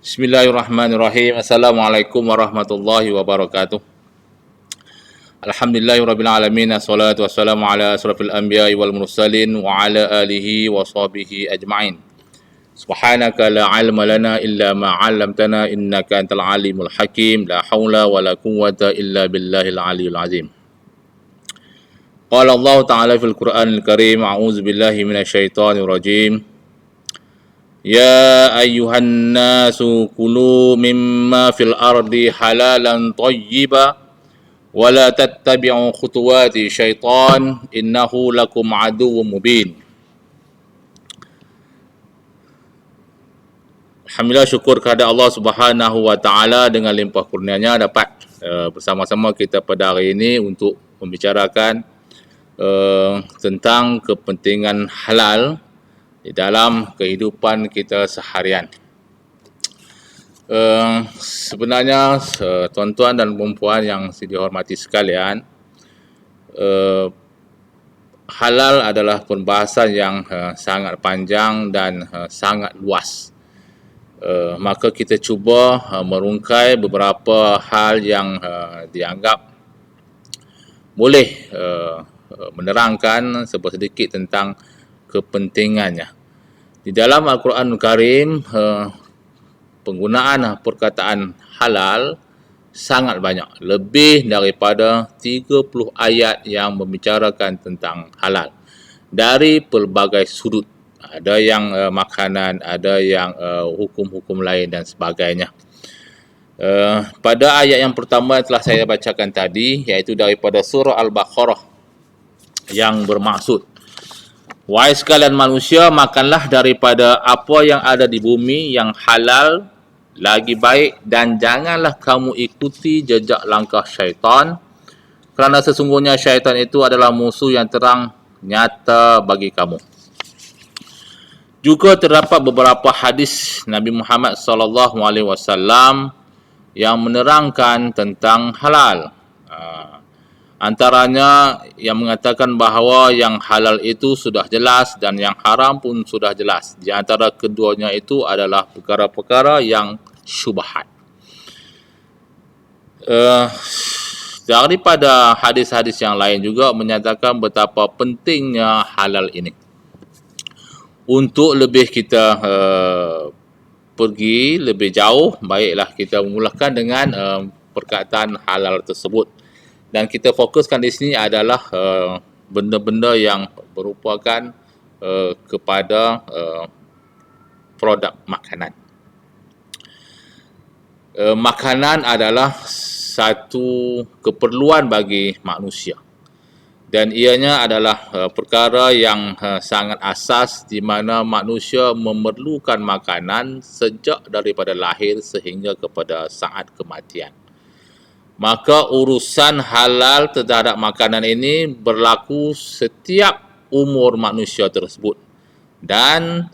Bismillahirrahmanirrahim. Assalamualaikum warahmatullahi wabarakatuh. Alhamdulillahirabbil alamin. Assalatu wassalamu ala asrafil anbiya'i wal mursalin wa ala alihi wa sahbihi ajma'in. Subhanaka la ilma lana illa ma 'allamtana innaka antal alimul hakim. La haula wa la quwwata illa billahil aliyyil azim. Qala Allah Ta'ala fil Qur'anil Karim, a'udzu billahi minasyaitonir rajim. Ya ayyuhan nasu kulu mimma fil ardi halalan tayyiba wa la tattabi'u khutuwati syaitan innahu lakum aduwwum mubin. Alhamdulillah, syukur kepada Allah Subhanahu wa taala dengan limpah kurnianya dapat bersama-sama kita pada hari ini untuk membicarakan tentang kepentingan halal di dalam kehidupan kita seharian. Sebenarnya tuan-tuan dan puan yang dihormati sekalian, halal adalah perbahasan yang sangat panjang dan sangat luas. Maka kita cuba merungkai beberapa hal yang dianggap boleh menerangkan sedikit tentang kepentingannya. Di dalam Al-Quranul Karim, penggunaan perkataan halal sangat banyak. Lebih daripada 30 ayat yang membicarakan tentang halal. Dari pelbagai sudut. Ada yang makanan, ada yang hukum-hukum lain dan sebagainya. Pada ayat yang pertama telah saya bacakan tadi, iaitu daripada surah Al-Baqarah, yang bermaksud, wahai sekalian manusia, makanlah daripada apa yang ada di bumi yang halal lagi baik, dan janganlah kamu ikuti jejak langkah syaitan, kerana sesungguhnya syaitan itu adalah musuh yang terang nyata bagi kamu. Juga terdapat beberapa hadis Nabi Muhammad SAW yang menerangkan tentang halal. Antaranya yang mengatakan bahawa yang halal itu sudah jelas dan yang haram pun sudah jelas. Di antara keduanya itu adalah perkara-perkara yang syubhat. Daripada hadis-hadis yang lain juga menyatakan betapa pentingnya halal ini. Untuk lebih kita pergi lebih jauh, baiklah kita memulakan dengan perkataan halal tersebut. Dan kita fokuskan di sini adalah benda-benda yang merupakan kepada produk makanan. Makanan adalah satu keperluan bagi manusia. Dan ianya adalah perkara yang sangat asas di mana manusia memerlukan makanan sejak daripada lahir sehingga kepada saat kematian. Maka urusan halal terhadap makanan ini berlaku setiap umur manusia tersebut. Dan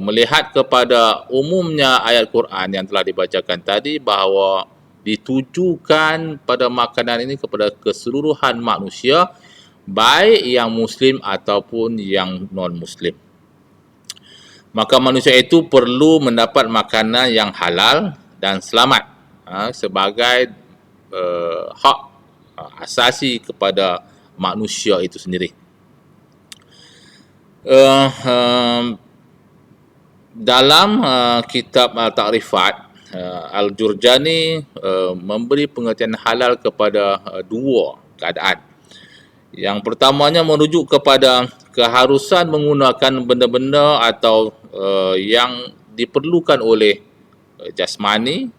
melihat kepada umumnya ayat Quran yang telah dibacakan tadi, bahawa ditujukan pada makanan ini kepada keseluruhan manusia, baik yang Muslim ataupun yang non-Muslim. Maka manusia itu perlu mendapat makanan yang halal dan selamat sebagai hak asasi kepada manusia itu sendiri. Dalam kitab Al-Ta'rifat, Al-Jurjani memberi pengertian halal kepada dua keadaan. Yang pertamanya merujuk kepada keharusan menggunakan benda-benda atau yang diperlukan oleh jasmani,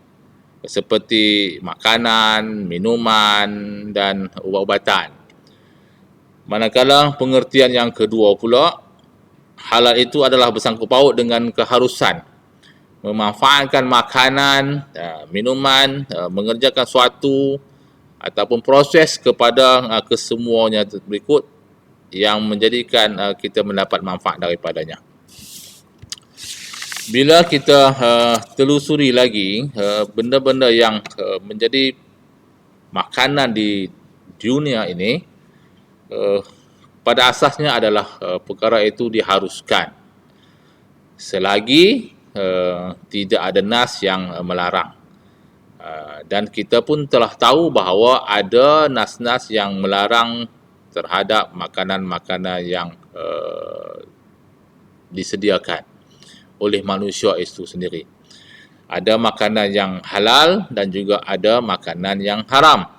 seperti makanan, minuman dan ubat-ubatan. Manakala pengertian yang kedua pula, halal itu adalah bersangkut paut dengan keharusan memanfaatkan makanan, minuman, mengerjakan suatu ataupun proses kepada kesemuanya berikut yang menjadikan kita mendapat manfaat daripadanya. Bila kita telusuri lagi benda-benda yang menjadi makanan di dunia ini, pada asasnya adalah perkara itu diharuskan. selagi tidak ada nas yang melarang. Dan kita pun telah tahu bahawa ada nas-nas yang melarang terhadap makanan-makanan yang disediakan oleh manusia itu sendiri. Ada makanan yang halal dan juga ada makanan yang haram.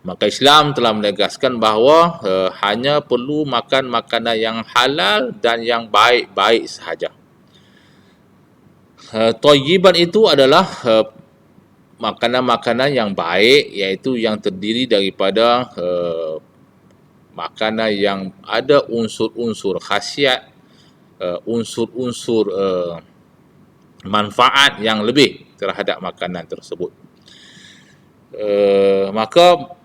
Maka Islam telah menegaskan bahawa hanya perlu makan makanan yang halal dan yang baik-baik sahaja. Thayyiban itu adalah makanan-makanan yang baik, iaitu yang terdiri daripada makanan yang ada unsur-unsur khasiat, unsur-unsur manfaat yang lebih terhadap makanan tersebut. Maka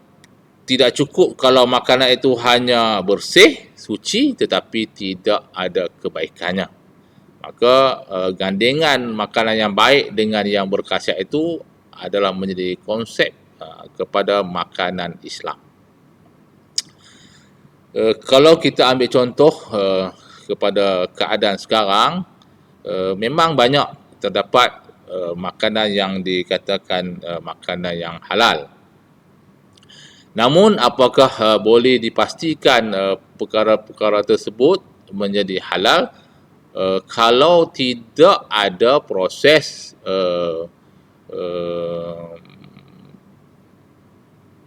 tidak cukup kalau makanan itu hanya bersih, suci, tetapi tidak ada kebaikannya. Maka gandengan makanan yang baik dengan yang berkhasiat itu adalah menjadi konsep kepada makanan Islam. Kalau kita ambil contoh kepada keadaan sekarang, memang banyak terdapat makanan yang dikatakan makanan yang halal. Namun apakah boleh dipastikan perkara-perkara tersebut menjadi halal kalau tidak ada proses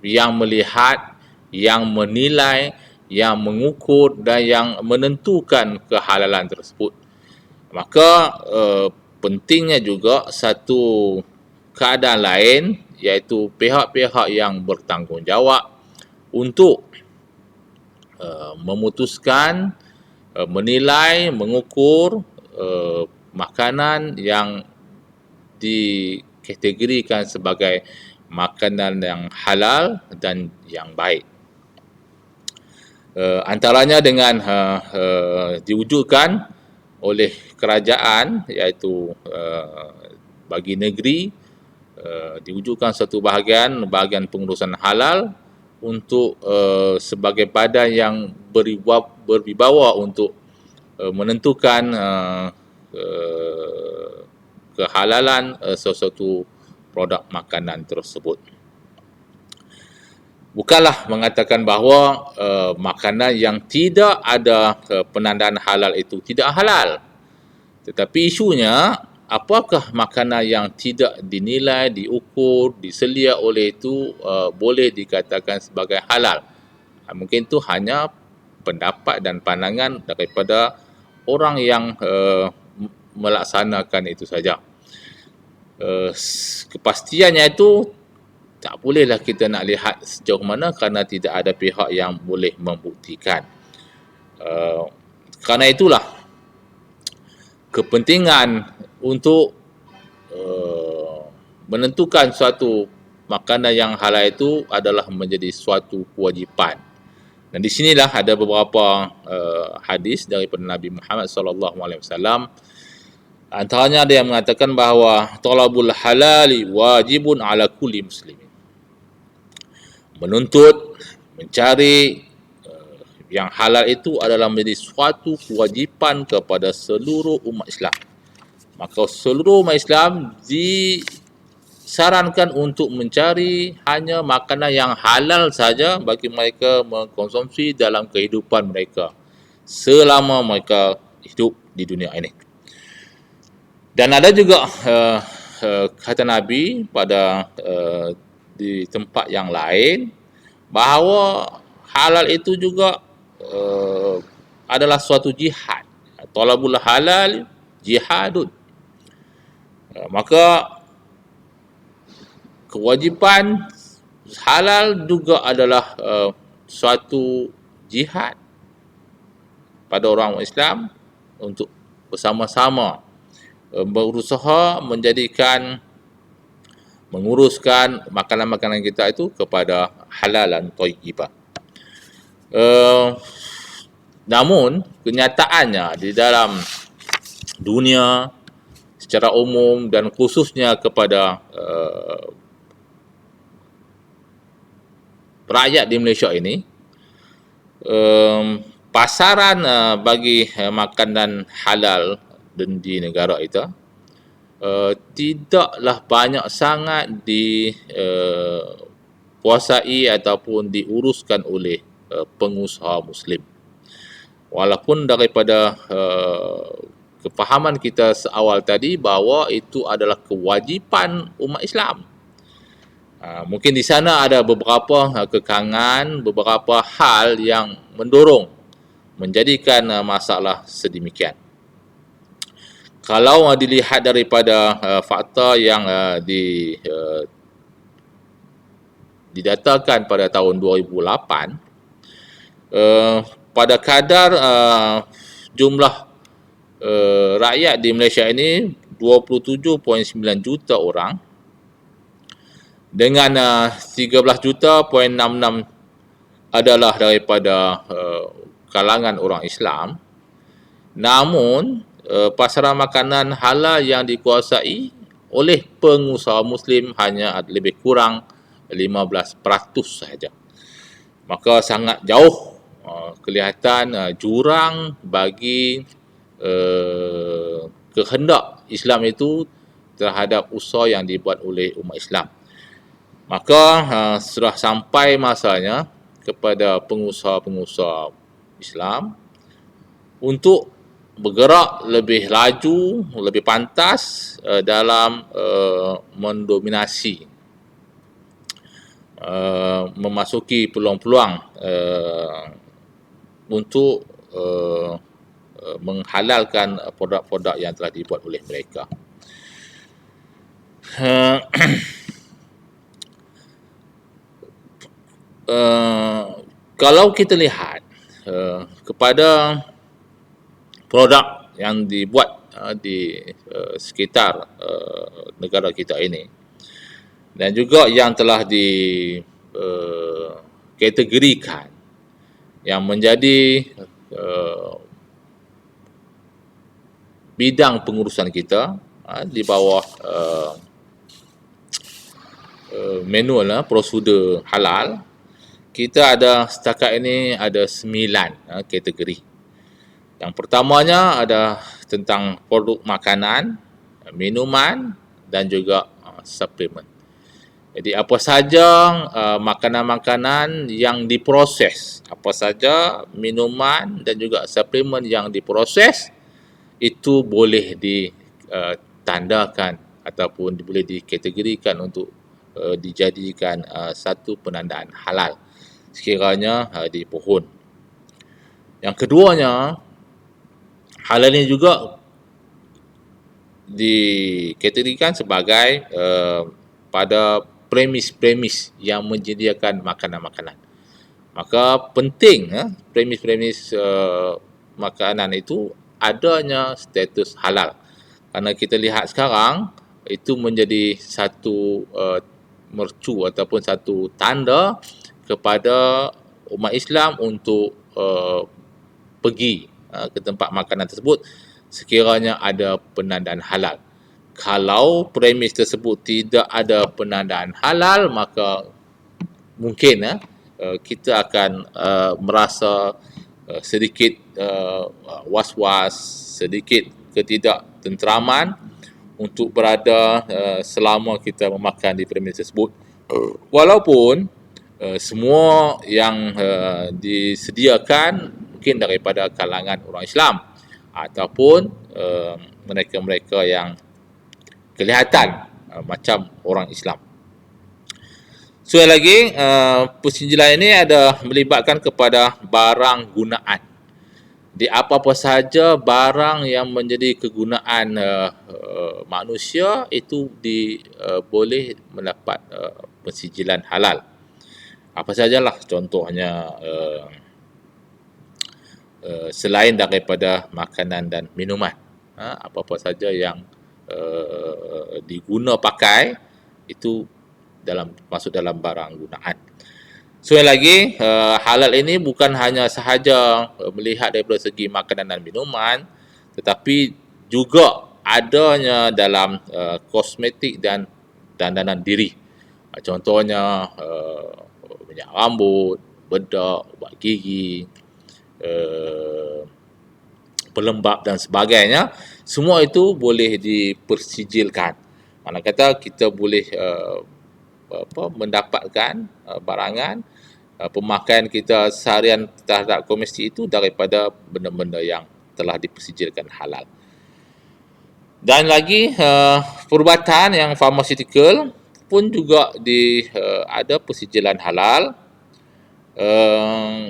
yang melihat, yang menilai, yang mengukur dan yang menentukan kehalalan tersebut? Maka pentingnya juga satu keadaan lain, iaitu pihak-pihak yang bertanggungjawab untuk memutuskan, menilai, mengukur makanan yang dikategorikan sebagai makanan yang halal dan yang baik. Antaranya dengan diwujudkan oleh kerajaan, iaitu bagi negeri, diwujudkan satu bahagian pengurusan halal untuk sebagai badan yang berwibawa untuk menentukan kehalalan sesuatu produk makanan tersebut. Bukanlah mengatakan bahawa makanan yang tidak ada penandaan halal itu tidak halal. Tetapi isunya, apakah makanan yang tidak dinilai, diukur, diselia oleh itu boleh dikatakan sebagai halal? Mungkin itu hanya pendapat dan pandangan daripada orang yang melaksanakan itu saja. Kepastiannya itu tak bolehlah kita nak lihat sejauh mana, kerana tidak ada pihak yang boleh membuktikan. Kerana itulah kepentingan untuk menentukan suatu makanan yang halal itu adalah menjadi suatu kewajipan. Dan di sinilah ada beberapa hadis daripada Nabi Muhammad SAW. Antaranya ada yang mengatakan bahawa talabul halali wajibun ala kulli muslimin. Menuntut, mencari yang halal itu adalah menjadi suatu kewajipan kepada seluruh umat Islam. Maka seluruh umat Islam disarankan untuk mencari hanya makanan yang halal saja bagi mereka mengkonsumsi dalam kehidupan mereka selama mereka hidup di dunia ini. Dan ada juga kata Nabi pada di tempat yang lain bahawa halal itu juga adalah suatu jihad. Talabul halal jihadun. Maka kewajipan halal juga adalah suatu jihad pada orang Islam untuk bersama-sama berusaha menguruskan makanan-makanan kita itu kepada halalan thayyibah. Namun kenyataannya di dalam dunia secara umum dan khususnya kepada rakyat di Malaysia ini, pasaran bagi makanan halal di negara kita tidaklah banyak sangat kuasai ataupun diuruskan oleh pengusaha Muslim. Walaupun daripada kefahaman kita seawal tadi bahawa itu adalah kewajipan umat Islam. Mungkin di sana ada beberapa kekangan, beberapa hal yang mendorong menjadikan masalah sedemikian. Kalau dilihat daripada fakta yang didatakan pada tahun 2008, pada kadar jumlah rakyat di Malaysia ini 27.9 juta orang, dengan 13.66 adalah daripada kalangan orang Islam. Namun pasaran makanan halal yang dikuasai oleh pengusaha Muslim hanya lebih kurang 15% sahaja. Maka sangat jauh kelihatan jurang bagi kehendak Islam itu terhadap usaha yang dibuat oleh umat Islam. Maka sudah sampai masanya kepada pengusaha-pengusaha Islam untuk bergerak lebih laju, lebih pantas dalam mendominasi, memasuki peluang-peluang untuk menghalalkan produk-produk yang telah dibuat oleh mereka. Kalau kita lihat kepada produk yang dibuat di sekitar negara kita ini, dan juga yang telah dikategorikan yang menjadi bidang pengurusan kita di bawah manual prosedur halal, kita ada setakat ini ada 9 kategori. Yang pertamanya ada tentang produk makanan, minuman dan juga suplemen. Jadi apa saja makanan-makanan yang diproses, apa saja minuman dan juga suplemen yang diproses, itu boleh ditandakan ataupun boleh dikategorikan untuk dijadikan satu penandaan halal sekiranya dipohon. Yang keduanya, halal ini juga dikategorikan sebagai pada premis-premis yang menyediakan makanan-makanan. Maka penting premis-premis makanan itu adanya status halal. Karena kita lihat sekarang itu menjadi satu mercu ataupun satu tanda kepada umat Islam untuk pergi ke tempat makanan tersebut sekiranya ada penandaan halal. Kalau premis tersebut tidak ada penandaan halal, maka mungkin kita akan merasa sedikit was-was, sedikit ketidaktenteraman untuk berada selama kita memakan di premis tersebut. Walaupun semua yang disediakan mungkin daripada kalangan orang Islam ataupun mereka-mereka yang kelihatan macam orang Islam. So lagi, persinjilan ini ada melibatkan kepada barang gunaan. Di apa-apa saja barang yang menjadi kegunaan manusia itu boleh mendapat persinjilan halal. Apa sajalah contohnya selain daripada makanan dan minuman. Apa-apa saja yang diguna pakai itu masuk dalam barang gunaan. So lagi, halal ini bukan hanya sahaja melihat daripada segi makanan dan minuman, tetapi juga adanya dalam kosmetik dan dandanan diri. Contohnya minyak rambut, bedak, ubat gigi, pelembab dan sebagainya, semua itu boleh dipersijilkan. Mana kata kita boleh mendapatkan barangan pemakaian kita seharian terhadap komesti itu daripada benda-benda yang telah dipersijilkan halal. Dan lagi perubatan yang pharmaceutical pun juga ada persijilan halal,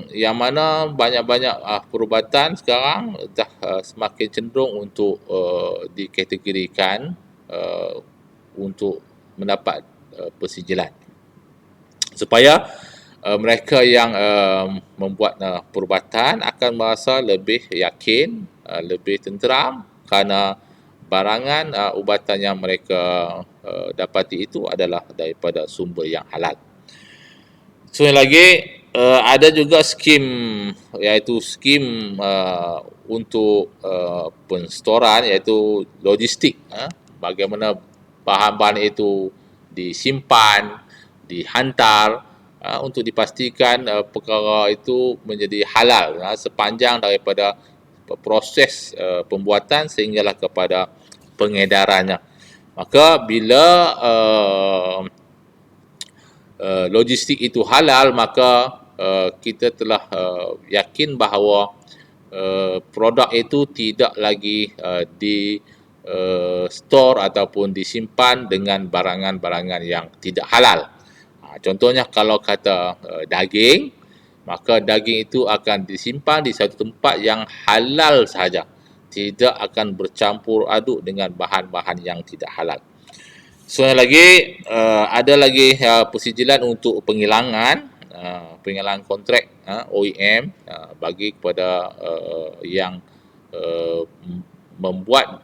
yang mana banyak-banyak perubatan sekarang dah semakin cenderung untuk dikategorikan untuk mendapat persijilan, supaya mereka yang membuat perubatan akan merasa lebih yakin, lebih tenteram, kerana barangan ubatan yang mereka dapati itu adalah daripada sumber yang halal. So yang lagi ada juga skim, iaitu skim untuk penstoran, iaitu logistik, bagaimana bahan-bahan itu disimpan, dihantar, untuk dipastikan perkara itu menjadi halal sepanjang daripada proses pembuatan sehinggalah kepada pengedarannya. Maka bila logistik itu halal, maka kita telah yakin bahawa produk itu tidak lagi di store ataupun disimpan dengan barangan-barangan yang tidak halal. Contohnya kalau kata daging, maka daging itu akan disimpan di satu tempat yang halal sahaja, tidak akan bercampur aduk dengan bahan-bahan yang tidak halal. So lagi ada lagi persijilan untuk penghilangan kontrak OEM bagi kepada yang membuat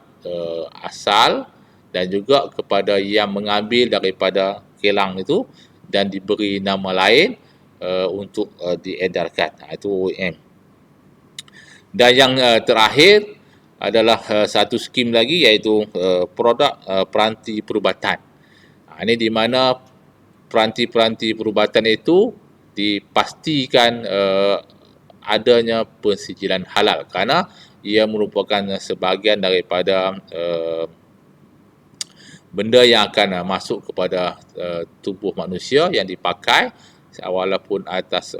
asal, dan juga kepada yang mengambil daripada kilang itu dan diberi nama lain untuk diedarkan, itu OEM. Dan yang terakhir adalah satu skim lagi, iaitu produk peranti perubatan. Ini di mana peranti-peranti perubatan itu dipastikan adanya persijilan halal, kerana ia merupakan sebahagian daripada benda yang akan masuk kepada tubuh manusia yang dipakai, walaupun atas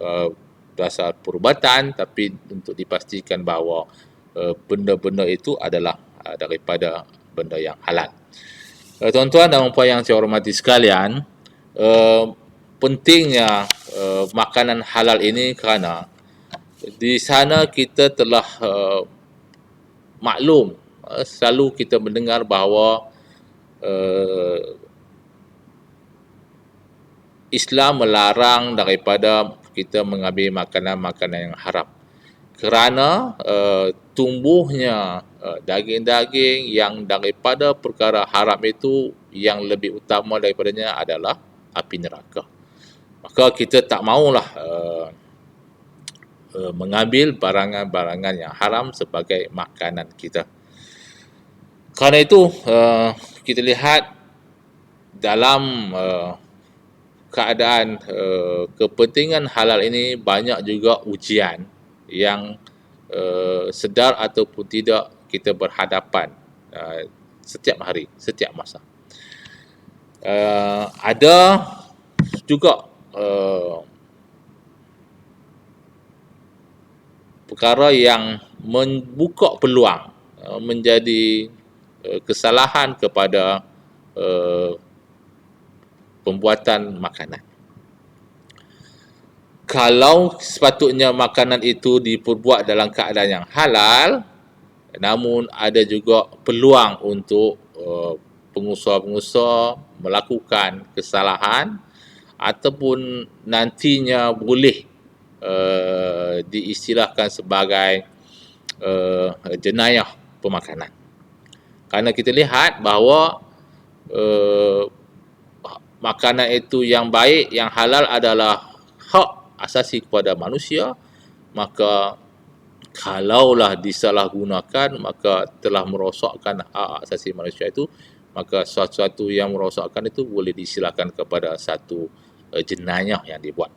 dasar perubatan, tapi untuk dipastikan bahawa benda-benda itu adalah daripada benda yang halal. Tuan-tuan dan puan yang saya hormati sekalian, pentingnya makanan halal ini kerana di sana kita telah maklum, selalu kita mendengar bahawa Islam melarang daripada kita mengambil makanan-makanan yang haram, kerana tumbuhnya daging-daging yang daripada perkara haram itu, yang lebih utama daripadanya adalah api neraka. Maka kita tak maulah mengambil barangan-barangan yang haram sebagai makanan kita. Kerana itu kita lihat dalam keadaan kepentingan halal ini, banyak juga ujian yang sedar ataupun tidak kita berhadapan setiap hari, setiap masa. Ada juga perkara yang membuka peluang menjadi kesalahan kepada pembuatan makanan. Kalau sepatutnya makanan itu diperbuat dalam keadaan yang halal, namun ada juga peluang untuk pengusaha-pengusaha melakukan kesalahan ataupun nantinya boleh diistilahkan sebagai jenayah pemakanan. Kerana kita lihat bahawa makanan itu yang baik, yang halal adalah hak asasi kepada manusia, maka kalaulah disalahgunakan, maka telah merosakkan hak asasi manusia itu, maka sesuatu yang merosakkan itu boleh disilakan kepada satu jenayah yang dibuat.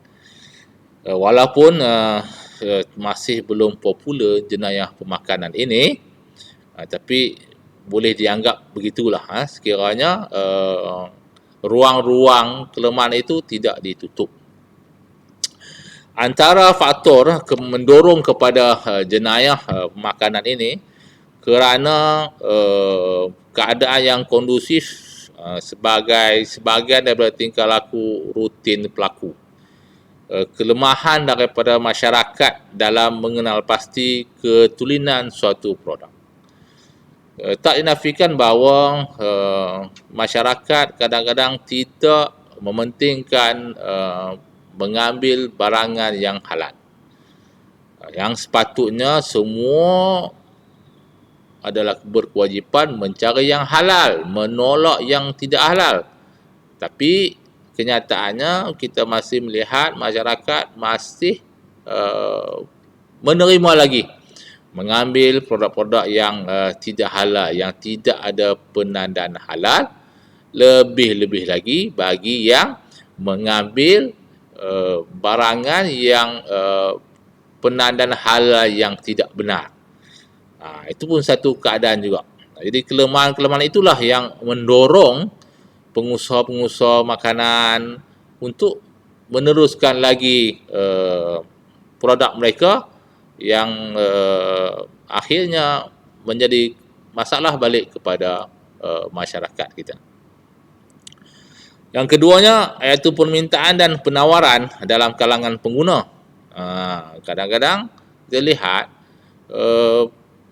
Walaupun masih belum popular jenayah pemakanan ini, tapi boleh dianggap begitulah, sekiranya ruang-ruang kelemahan itu tidak ditutup. Antara faktor mendorong kepada jenayah makanan ini kerana keadaan yang kondusif sebagai sebahagian daripada tingkah laku rutin pelaku. Kelemahan daripada masyarakat dalam mengenal pasti ketulinan suatu produk. Tak dinafikan bahawa masyarakat kadang-kadang tidak mementingkan mengambil barangan yang halal. Yang sepatutnya semua adalah berkewajipan mencari yang halal, menolak yang tidak halal. Tapi kenyataannya kita masih melihat masyarakat masih menerima lagi mengambil produk-produk yang tidak halal, yang tidak ada penandaan halal, lebih-lebih lagi bagi yang mengambil barangan yang penandaan halal yang tidak benar. Itu pun satu keadaan juga. Jadi kelemahan-kelemahan itulah yang mendorong pengusaha-pengusaha makanan untuk meneruskan lagi produk mereka yang akhirnya menjadi masalah balik kepada masyarakat kita. Yang keduanya iaitu permintaan dan penawaran dalam kalangan pengguna. Kadang-kadang kita lihat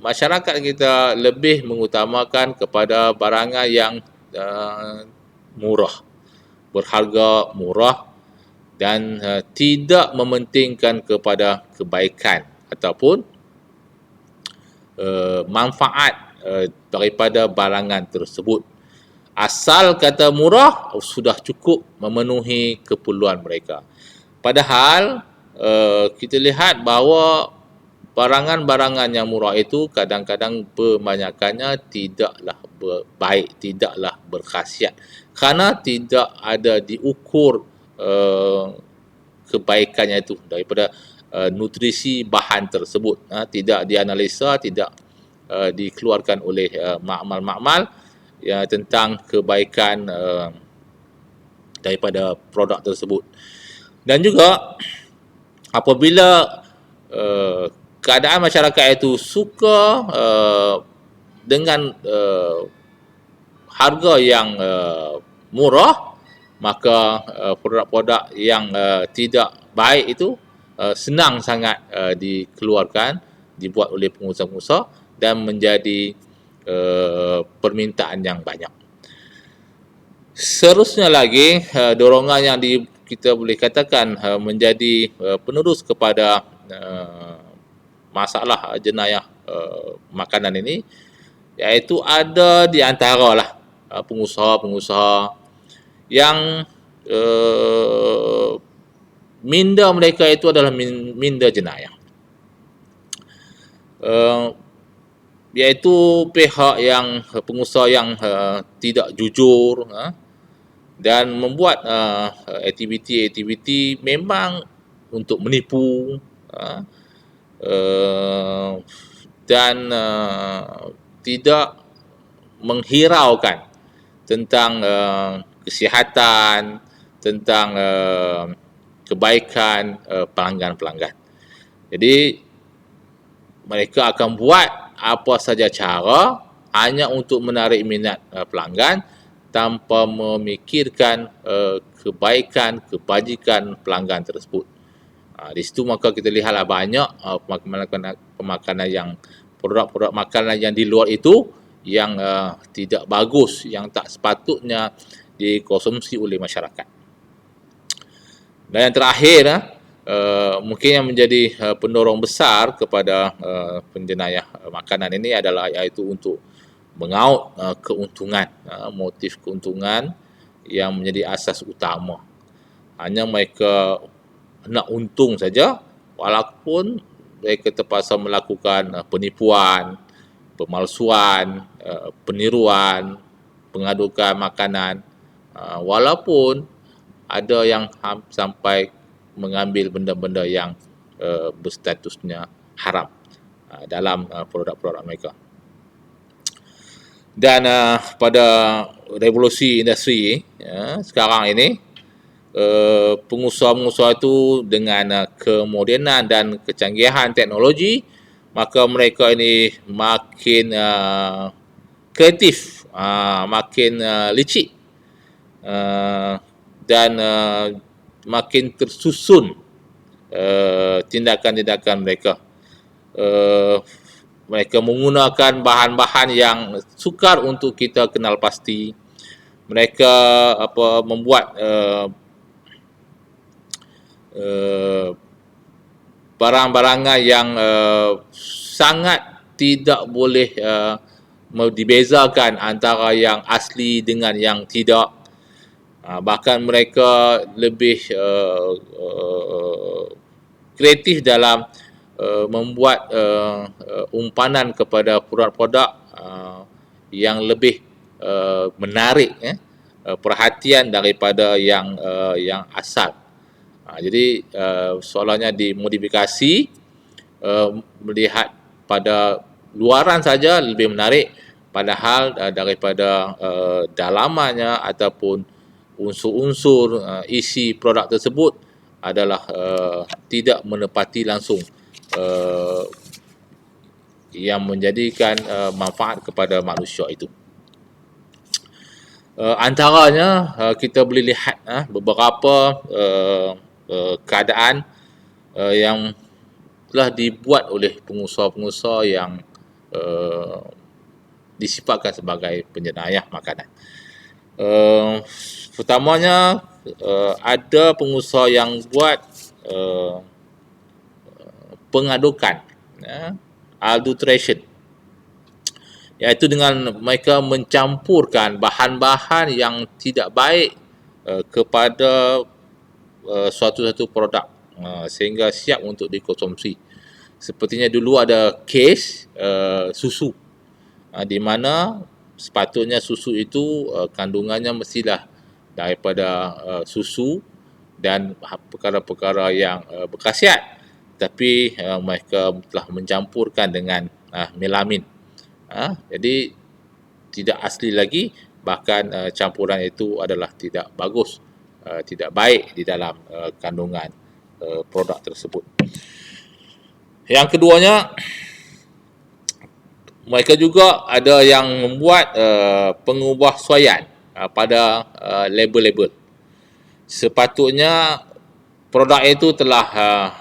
masyarakat kita lebih mengutamakan kepada barangan yang murah, berharga murah dan tidak mementingkan kepada kebaikan ataupun manfaat daripada barangan tersebut. Asal kata murah sudah cukup memenuhi keperluan mereka. Padahal kita lihat bahawa barangan-barangan yang murah itu kadang-kadang kebanyakannya tidaklah baik, tidaklah berkhasiat. Kerana tidak ada diukur kebaikannya itu daripada nutrisi bahan tersebut. Tidak dianalisa, tidak dikeluarkan oleh makmal-makmal tentang kebaikan daripada produk tersebut. Dan juga apabila keadaan masyarakat itu suka dengan harga yang murah, maka produk-produk yang tidak baik itu senang sangat dikeluarkan, dibuat oleh pengusaha-pengusaha dan menjadi permintaan yang banyak. Seterusnya lagi, dorongan yang kita boleh katakan menjadi penerus kepada masalah jenayah makanan ini, iaitu ada di antara pengusaha-pengusaha yang minda mereka itu adalah minda jenayah. Iaitu pihak yang pengusaha yang tidak jujur dan membuat aktiviti-aktiviti memang untuk menipu dan tidak menghiraukan tentang kesihatan, tentang kebaikan pelanggan-pelanggan. Jadi mereka akan buat apa saja cara hanya untuk menarik minat pelanggan tanpa memikirkan kebaikan, kebajikan pelanggan tersebut. Di situ maka kita lihatlah banyak pemakanan yang produk-produk makanan yang di luar itu yang tidak bagus, yang tak sepatutnya dikonsumsi oleh masyarakat. Dan yang terakhir, mungkin yang menjadi pendorong besar kepada penjenayah makanan ini adalah iaitu untuk mengaut keuntungan, motif keuntungan yang menjadi asas utama. Hanya mereka nak untung saja, walaupun mereka terpaksa melakukan penipuan, pemalsuan, peniruan, pengadukan makanan, walaupun ada yang sampai mengambil benda-benda yang berstatusnya haram dalam produk-produk mereka. Dan pada revolusi industri sekarang ini, pengusaha-pengusaha itu dengan kemodenan dan kecanggihan teknologi, maka mereka ini makin kreatif, makin licik, dan makin tersusun tindakan-tindakan mereka. Mereka menggunakan bahan-bahan yang sukar untuk kita kenal pasti. Mereka membuat barang-barangan yang sangat tidak boleh dibezakan antara yang asli dengan yang tidak. Bahkan mereka lebih kreatif dalam membuat umpanan kepada produk-produk yang lebih menarik perhatian daripada yang asal. Jadi soalannya dimodifikasi, melihat pada luaran saja lebih menarik, padahal daripada dalamannya ataupun unsur-unsur isi produk tersebut adalah tidak menepati langsung yang menjadikan manfaat kepada manusia itu. Antaranya kita boleh lihat beberapa keadaan yang telah dibuat oleh pengusaha-pengusaha yang disifatkan sebagai penjenayah makanan. Pertamanya, ada pengusaha yang buat pengadukan, adulteration, iaitu dengan mereka mencampurkan bahan-bahan yang tidak baik kepada suatu-satu produk sehingga siap untuk dikonsumsi. Sepertinya dulu ada kes susu, di mana sepatutnya susu itu kandungannya mestilah daripada susu dan perkara-perkara yang berkhasiat, tapi mereka telah mencampurkan dengan melamin. Jadi tidak asli lagi, bahkan campuran itu adalah tidak bagus, tidak baik di dalam kandungan produk tersebut. Yang keduanya, mereka juga ada yang membuat pengubahsuaian pada label-label. Sepatutnya produk itu telah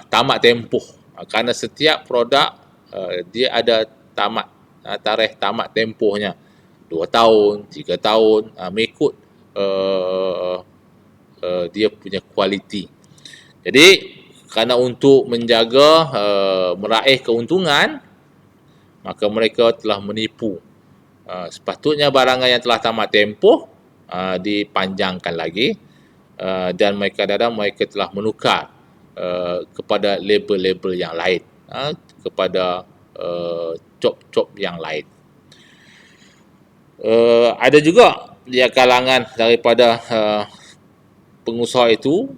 tamat tempoh, kerana setiap produk dia ada tarikh tamat tempohnya, 2 tahun, 3 tahun, mengikut dia punya kualiti. Jadi kerana untuk menjaga meraih keuntungan, maka mereka telah menipu. Sepatutnya barangan yang telah tamat tempoh dipanjangkan lagi, dan mereka telah menukar kepada label-label yang lain, kepada cop-cop yang lain. Ada juga di kalangan daripada pengusaha itu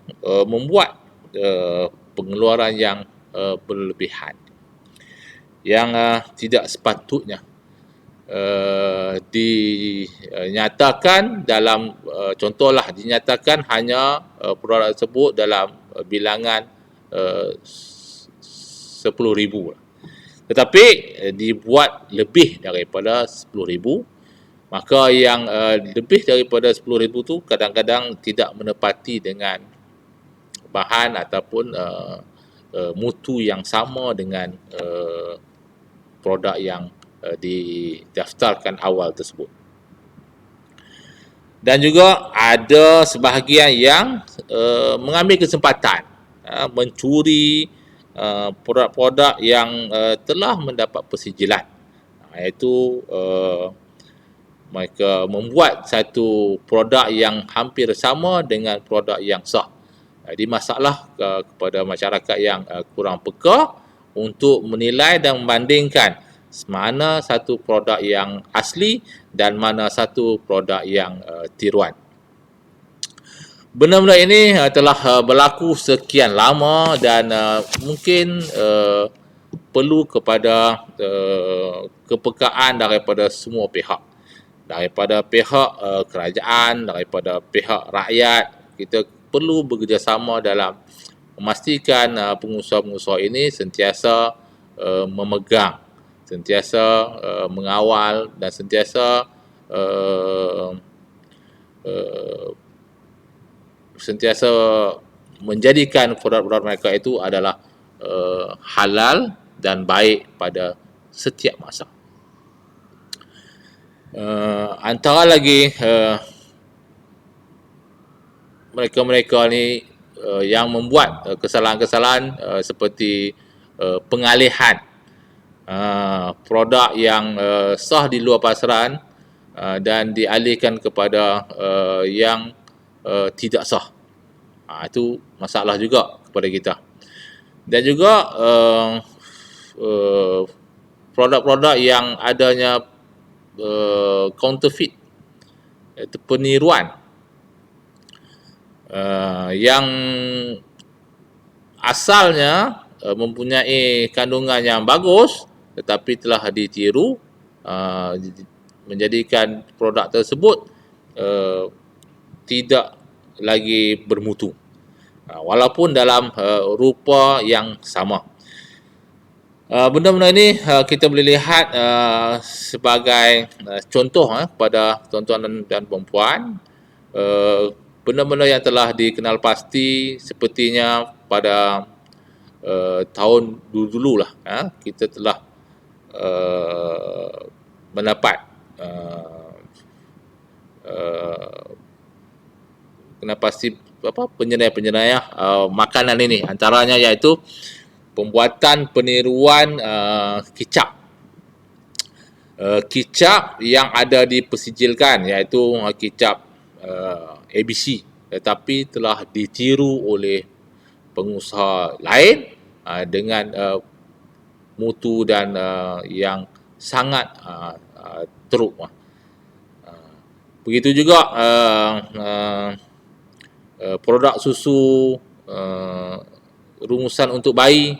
membuat pengeluaran yang berlebihan, yang tidak sepatutnya dinyatakan dalam contohlah dinyatakan hanya produk tersebut dalam bilangan 10,000, tetapi dibuat lebih daripada 10,000, maka yang lebih daripada 10,000 tu kadang-kadang tidak menepati dengan bahan ataupun mutu yang sama dengan produk yang didaftarkan awal tersebut. Dan juga ada sebahagian yang mengambil kesempatan mencuri produk-produk yang telah mendapat persijilan, iaitu mereka membuat satu produk yang hampir sama dengan produk yang sah. Jadi masalah kepada masyarakat yang kurang peka untuk menilai dan membandingkan mana satu produk yang asli dan mana satu produk yang tiruan. Benda-benda ini telah berlaku sekian lama dan mungkin perlu kepada kepekaan daripada semua pihak, daripada pihak kerajaan, daripada pihak rakyat. Kita perlu bekerjasama dalam memastikan pengusaha-pengusaha ini sentiasa memegang, sentiasa mengawal dan sentiasa uh, uh, sentiasa menjadikan produk-produk mereka itu adalah halal dan baik pada setiap masa. Antara lagi mereka-mereka ni yang membuat kesalahan-kesalahan seperti pengalihan produk yang sah di luar pasaran dan dialihkan kepada yang tidak sah. Itu masalah juga kepada kita. Dan juga produk-produk yang adanya counterfeit, iaitu peniruan, yang asalnya mempunyai kandungan yang bagus tetapi telah ditiru, menjadikan produk tersebut tidak lagi bermutu, walaupun dalam rupa yang sama. Benda-benda ini kita boleh lihat sebagai contoh pada tuan-tuan dan puan-puan, benda-benda yang telah dikenal pasti sepertinya pada tahun dulu-dulu lah, kita telah mendapat kenapa pasti penjenayah-penjenayah makanan ini, antaranya iaitu pembuatan peniruan kicap. Kicap yang ada dipersijilkan iaitu kicap ABC, tetapi telah ditiru oleh pengusaha lain dengan mutu dan yang sangat teruk. Begitu juga produk susu rumusan untuk bayi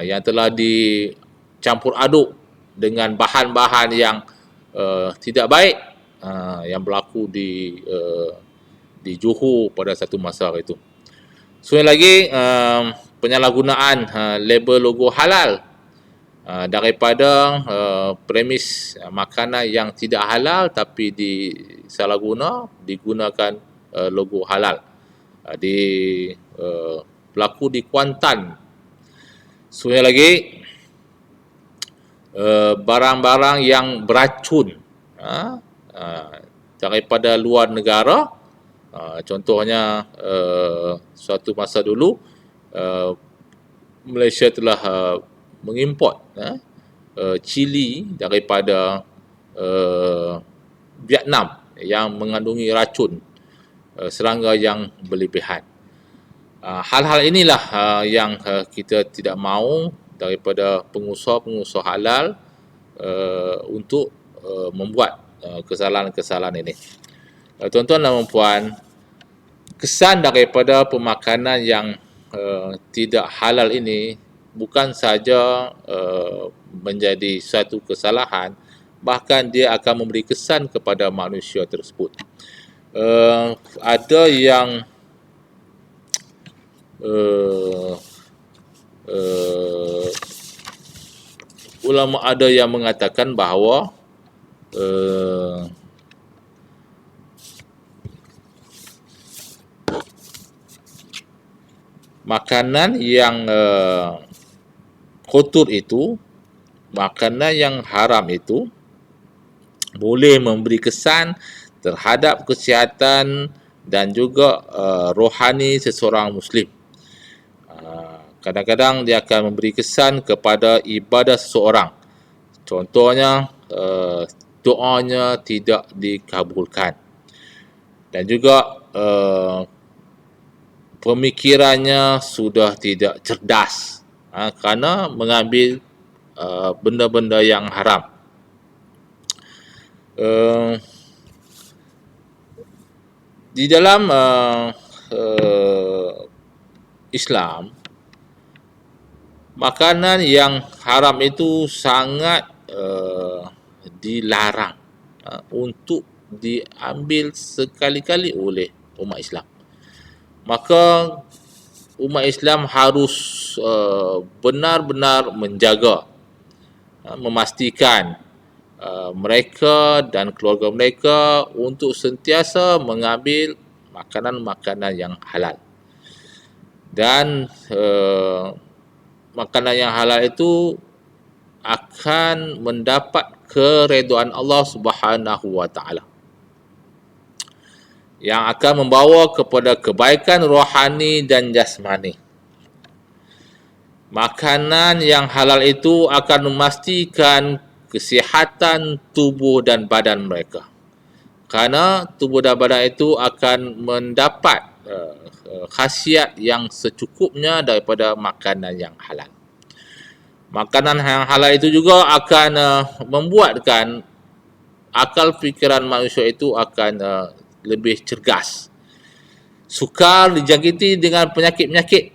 yang telah dicampur aduk dengan bahan-bahan yang tidak baik, yang berlaku di Johor pada satu masa itu. So lagi penyalahgunaan label logo halal daripada premis makanan yang tidak halal tapi digunakan logo halal. Berlaku di Kuantan. So lagi barang-barang yang beracun daripada luar negara. Contohnya suatu masa dulu Malaysia telah mengimport cili daripada Vietnam yang mengandungi racun serangga yang berlebihan. Hal-hal inilah yang kita tidak mahu daripada pengusaha-pengusaha halal untuk membuat kesalahan-kesalahan ini. Tuan-tuan dan puan, kesan daripada pemakanan yang tidak halal ini bukan saja menjadi satu kesalahan, bahkan dia akan memberi kesan kepada manusia tersebut. Ada yang ulama ada yang mengatakan bahawa makanan yang kotor itu, makanan yang haram itu boleh memberi kesan terhadap kesihatan dan juga rohani seseorang Muslim. Kadang-kadang dia akan memberi kesan kepada ibadah seseorang. Contohnya, doanya tidak dikabulkan. Dan juga pemikirannya sudah tidak cerdas kerana mengambil benda-benda yang haram. Di dalam uh, Islam, makanan yang haram itu sangat dilarang untuk diambil sekali-kali oleh umat Islam. Maka umat Islam harus benar-benar menjaga, memastikan mereka dan keluarga mereka untuk sentiasa mengambil makanan-makanan yang halal. Dan makanan yang halal itu akan mendapat keredoan Allah Subhanahu wa taala, yang akan membawa kepada kebaikan rohani dan jasmani. Makanan yang halal itu akan memastikan kesihatan tubuh dan badan mereka. Kerana tubuh dan badan itu akan mendapat khasiat yang secukupnya daripada makanan yang halal. Makanan yang halal itu juga akan membuatkan akal fikiran manusia itu akan lebih cergas. Sukar dijangkiti dengan penyakit-penyakit.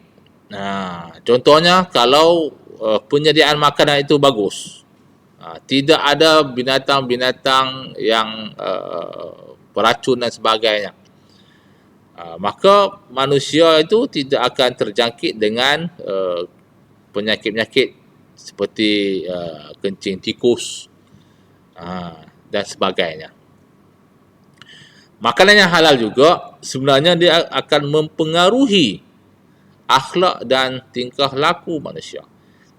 Contohnya kalau penyediaan makanan itu bagus, tidak ada binatang-binatang yang beracun dan sebagainya, maka manusia itu tidak akan terjangkit dengan penyakit-penyakit seperti kencing tikus dan sebagainya. Makanan yang halal juga sebenarnya dia akan mempengaruhi akhlak dan tingkah laku manusia.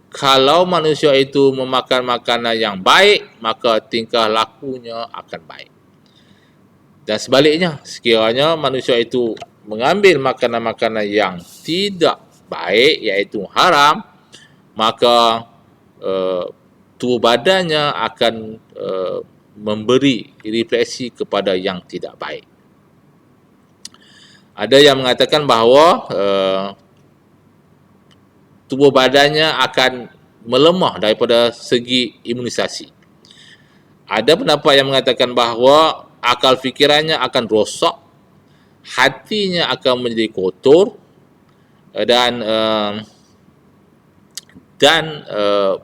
Kalau manusia itu memakan makanan yang baik, maka tingkah lakunya akan baik. Dan sebaliknya, sekiranya manusia itu mengambil makanan-makanan yang tidak baik, iaitu haram, maka tubuh badannya akan memberi refleksi kepada yang tidak baik. Ada yang mengatakan bahawa tubuh badannya akan melemah daripada segi imunisasi. Ada pendapat yang mengatakan bahawa akal fikirannya akan rosak, hatinya akan menjadi kotor, dan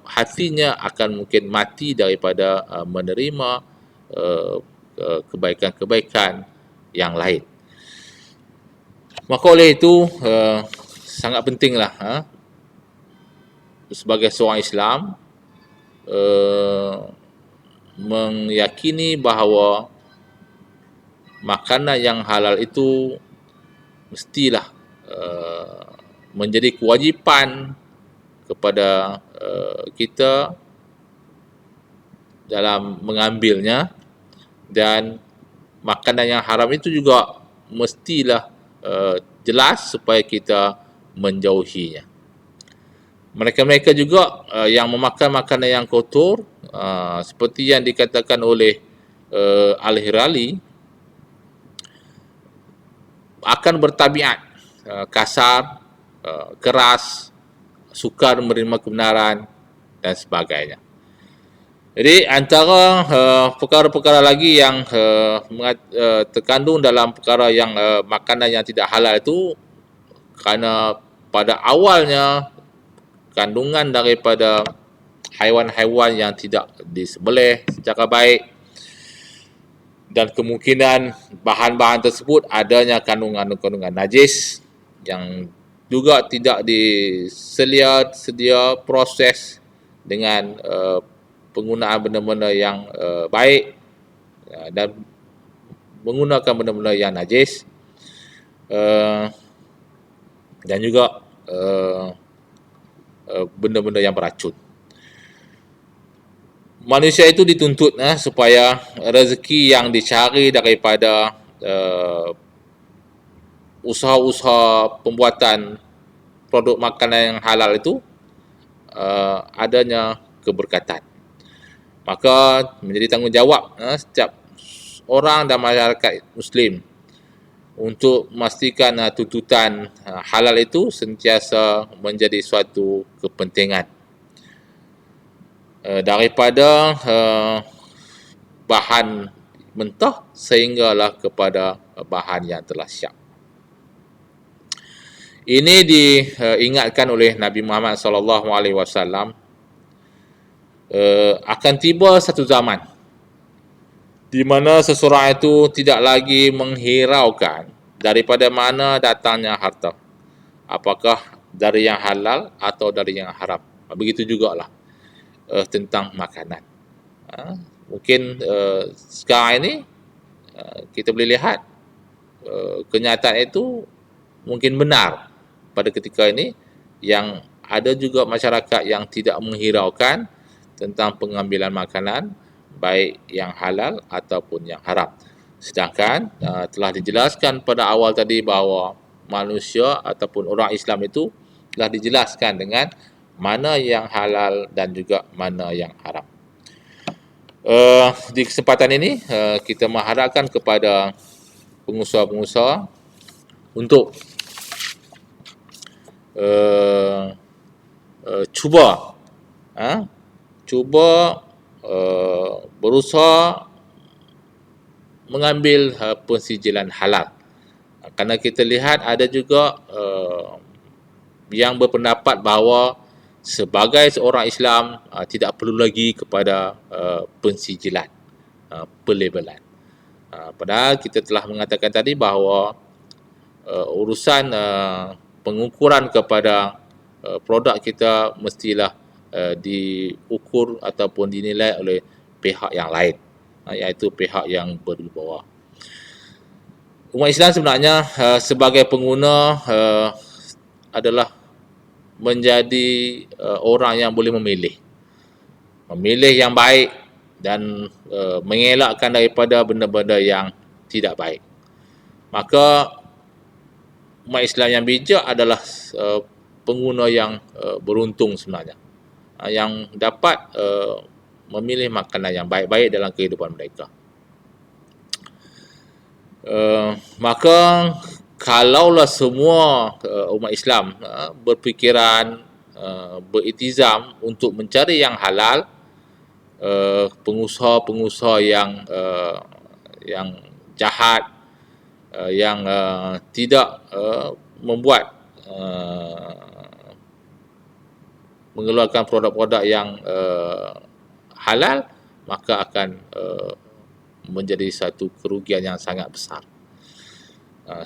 hatinya akan mungkin mati daripada menerima kebaikan-kebaikan yang lain. Maka oleh itu sangat pentinglah sebagai seorang Islam meyakini bahawa makanan yang halal itu mestilah menjadi kewajipan kepada kita dalam mengambilnya, dan makanan yang haram itu juga mestilah jelas supaya kita menjauhinya. Mereka-mereka juga yang memakan makanan yang kotor, seperti yang dikatakan oleh Al-Hirali, akan bertabiat kasar, keras, sukar menerima kebenaran dan sebagainya. Jadi antara perkara-perkara lagi yang terkandung dalam perkara yang makanan yang tidak halal itu, kerana pada awalnya kandungan daripada haiwan-haiwan yang tidak disembelih secara baik, dan kemungkinan bahan-bahan tersebut adanya kandungan-kandungan najis yang juga tidak sedia proses dengan penggunaan benda-benda yang baik, dan menggunakan benda-benda yang najis, dan juga benda-benda yang beracun. Manusia itu dituntut supaya rezeki yang dicari daripada usaha-usaha pembuatan produk makanan yang halal itu adanya keberkatan. Maka menjadi tanggungjawab setiap orang dan masyarakat Muslim untuk memastikan tuntutan halal itu sentiasa menjadi suatu kepentingan. Daripada bahan mentah sehinggalah kepada bahan yang telah siap. Ini diingatkan oleh Nabi Muhammad SAW, akan tiba satu zaman di mana seseorang itu tidak lagi menghiraukan daripada mana datangnya harta, apakah dari yang halal atau dari yang haram. Begitu jugalah tentang makanan. Mungkin sekarang ini kita boleh lihat kenyataan itu mungkin benar pada ketika ini, yang ada juga masyarakat yang tidak menghiraukan tentang pengambilan makanan baik yang halal ataupun yang haram. Sedangkan telah dijelaskan pada awal tadi bahawa manusia ataupun orang Islam itu telah dijelaskan dengan mana yang halal dan juga mana yang haram. Di kesempatan ini kita mengharapkan kepada pengusaha-pengusaha untuk cuba berusaha mengambil pensijilan halal. Kerana kita lihat ada juga yang berpendapat bahawa sebagai seorang Islam tidak perlu lagi kepada pensijilan, pelabelan. Padahal kita telah mengatakan tadi bahawa urusan pengukuran kepada produk kita mestilah diukur ataupun dinilai oleh pihak yang lain, iaitu pihak yang berwibawa. Umat Islam sebenarnya sebagai pengguna adalah menjadi orang yang boleh memilih yang baik dan mengelakkan daripada benda-benda yang tidak baik. Maka umat Islam yang bijak adalah pengguna yang beruntung sebenarnya, yang dapat memilih makanan yang baik-baik dalam kehidupan mereka. Maka kalaulah semua umat Islam berfikiran, beritizam untuk mencari yang halal, pengusaha-pengusaha yang jahat, yang tidak membuat mengeluarkan produk-produk yang halal, maka akan menjadi satu kerugian yang sangat besar.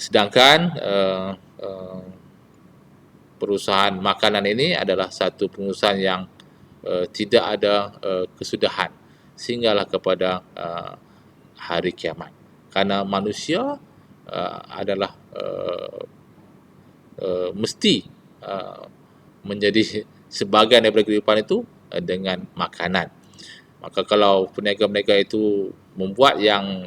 Sedangkan perusahaan makanan ini adalah satu perusahaan yang tidak ada kesudahan sehinggalah kepada hari kiamat. Karena manusia adalah mesti menjadi sebahagian daripada kehidupan itu dengan makanan. Maka kalau peniaga-peniaga itu membuat yang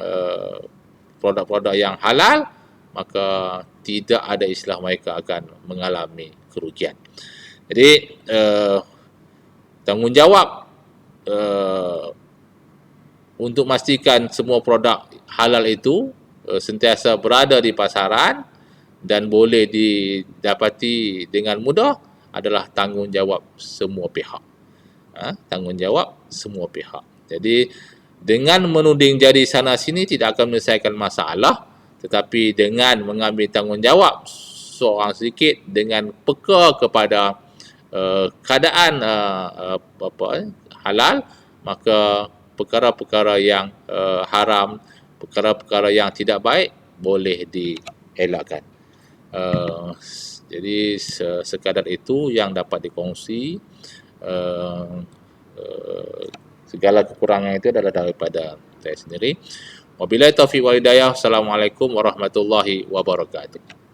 produk-produk yang halal, maka tidak ada istilah mereka akan mengalami kerugian. Jadi tanggungjawab untuk memastikan semua produk halal itu sentiasa berada di pasaran dan boleh didapati dengan mudah adalah tanggungjawab semua pihak. Tanggungjawab semua pihak. Jadi dengan menuding jari sana sini tidak akan menyelesaikan masalah, tetapi dengan mengambil tanggungjawab seorang sedikit dengan peka kepada keadaan halal, maka perkara-perkara yang haram, perkara-perkara yang tidak baik boleh dielakkan. Jadi sekadar itu yang dapat dikongsi. Segala kekurangan itu adalah daripada saya sendiri. Wabillahi taufiq wal hidayah. Assalamualaikum warahmatullahi wabarakatuh.